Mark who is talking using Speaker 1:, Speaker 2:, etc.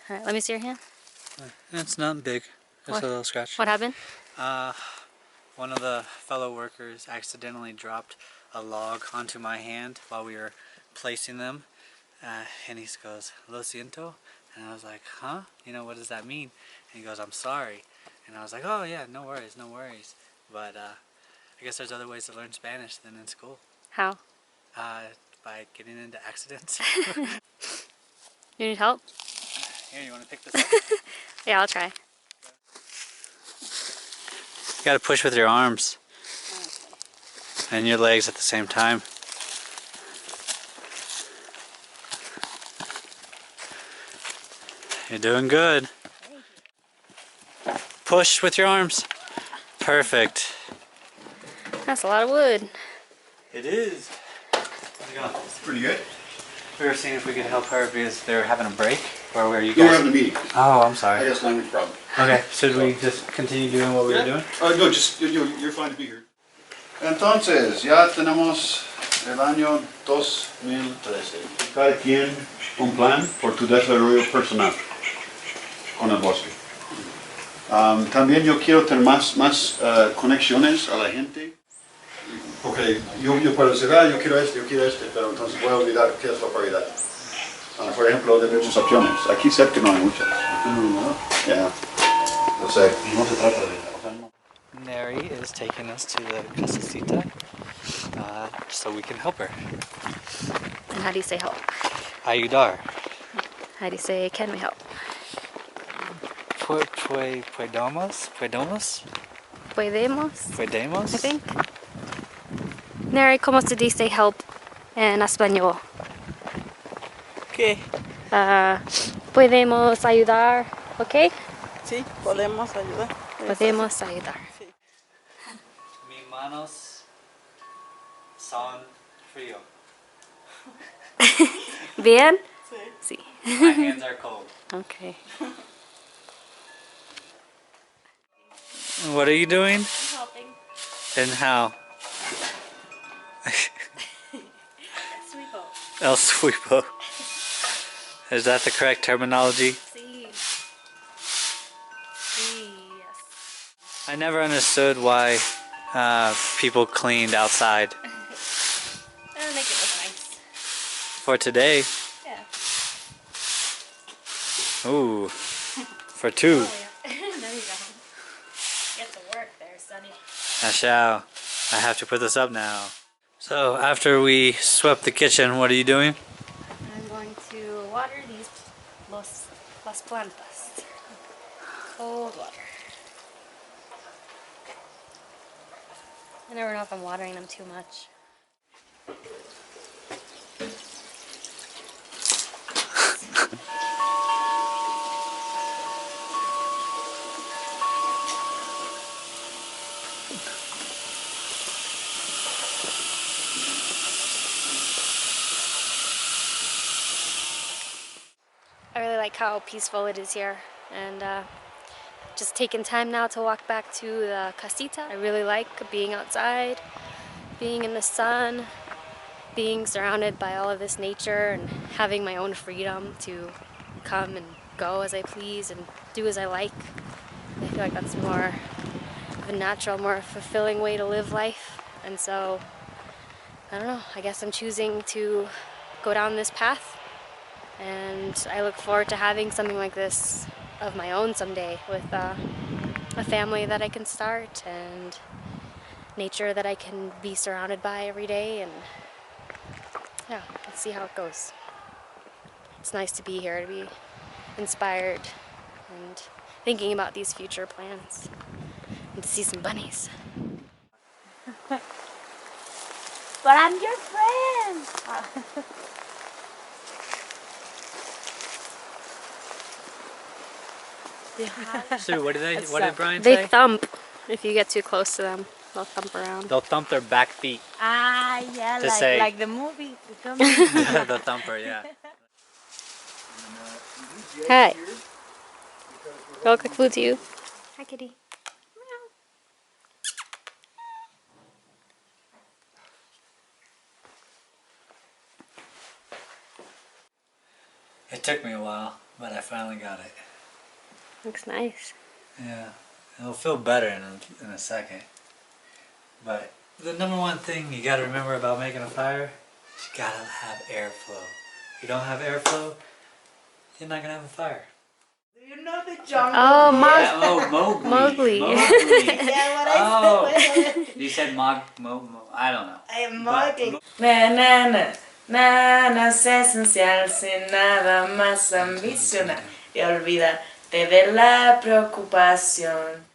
Speaker 1: Alright, let me see your hand.
Speaker 2: It's not big. Just a little scratch.
Speaker 1: What happened?
Speaker 2: One of the fellow workers accidentally dropped a log onto my hand while we were placing them. And he goes, "Lo siento." And I was like, "Huh? You know, what does that mean?" And he goes, "I'm sorry." And I was like, "Oh yeah, no worries, no worries." But I guess there's other ways to learn Spanish than in school.
Speaker 1: How?
Speaker 2: By getting into accidents.
Speaker 1: You need help?
Speaker 2: Here, you want to pick this up?
Speaker 1: Yeah, I'll try.
Speaker 2: You gotta push with your arms. And your legs at the same time. You're doing good. Push with your arms. Perfect.
Speaker 1: That's a lot of wood.
Speaker 2: It is. How's it going?
Speaker 3: It's pretty good.
Speaker 2: We were seeing if we could help her because they were having a break. Or were you guys?
Speaker 3: No, we're having a meeting.
Speaker 2: Oh, I'm sorry.
Speaker 3: I guess language problem.
Speaker 2: Okay, should we just continue doing what we were doing?
Speaker 3: No, just you're fine to be here. Entonces, ya tenemos el año 2013. Cada quien un plan por tu desarrollo personal con el bosque. También yo quiero tener más conexiones a la gente. Porque yo puedo decir, yo quiero este, pero entonces voy a olvidar qué es la prioridad. Por ejemplo, de muchas opciones. Aquí cerca no hay muchas. Ya. No sé. No se trata de...
Speaker 2: Neri is taking us to the casita so we can help her.
Speaker 1: And how do you say help?
Speaker 2: Ayudar.
Speaker 1: How do you say can we help?
Speaker 2: Podemos?
Speaker 1: Podemos,
Speaker 2: Podemos?
Speaker 1: I think. Neri, ¿cómo se dice help en español?
Speaker 4: ¿Qué?
Speaker 1: Podemos ayudar, ¿ok?
Speaker 4: Sí, podemos ayudar.
Speaker 1: Podemos ayudar.
Speaker 4: Sí.
Speaker 2: Mis manos son frío.
Speaker 1: Bien?
Speaker 4: Sí.
Speaker 1: Sí.
Speaker 2: My hands are cold.
Speaker 1: Okay.
Speaker 2: What are you doing?
Speaker 1: I'm helping.
Speaker 2: And how?
Speaker 1: Sweepo.
Speaker 2: El sweepo. Is that the correct terminology?
Speaker 1: Sí. Sí, yes.
Speaker 2: I never understood why people cleaned outside.
Speaker 1: That'll make it look nice.
Speaker 2: For today.
Speaker 1: Yeah.
Speaker 2: Ooh. For two.
Speaker 1: Oh, yeah. There you go. Get to work there, Sonny.
Speaker 2: I shall. I have to put this up now. So after we swept the kitchen, what are you doing?
Speaker 1: I'm going to water these las plantas. Cold water. I never know if I'm watering them too much. I really like how peaceful it is here, and just taking time now to walk back to the casita. I really like being outside, being in the sun, being surrounded by all of this nature, and having my own freedom to come and go as I please and do as I like. I feel like that's more of a natural, more fulfilling way to live life, and so I don't know, I guess I'm choosing to go down this path. And I look forward to having something like this of my own someday, with a family that I can start and nature that I can be surrounded by every day, and yeah, let's see how it goes. It's nice to be here, to be inspired and thinking about these future plans and to see some bunnies.
Speaker 4: But I'm your friend!
Speaker 2: Sue, what did Brian say?
Speaker 1: They thump if you get too close to them. They'll thump around.
Speaker 2: They'll thump their back feet.
Speaker 4: Ah, yeah,
Speaker 2: To say-
Speaker 4: like the movie.
Speaker 2: The thumper, yeah.
Speaker 1: Hi. Go cook food to you. Hi, kitty.
Speaker 2: It took me a while. but I finally got it.
Speaker 1: Looks nice.
Speaker 2: Yeah, it'll feel better in a second. But the number one thing you gotta remember about making a fire is you gotta have airflow. If you don't have airflow, you're not gonna have a fire.
Speaker 4: Do you know the jungle?
Speaker 1: Oh,
Speaker 2: Yeah, oh, Mowgli.
Speaker 1: Mowgli.
Speaker 4: Yeah, what I said.
Speaker 2: You said I don't know.
Speaker 4: I am Mowgli.
Speaker 5: Nada es esencial sin nada más ambicionar y olvídate de la preocupación.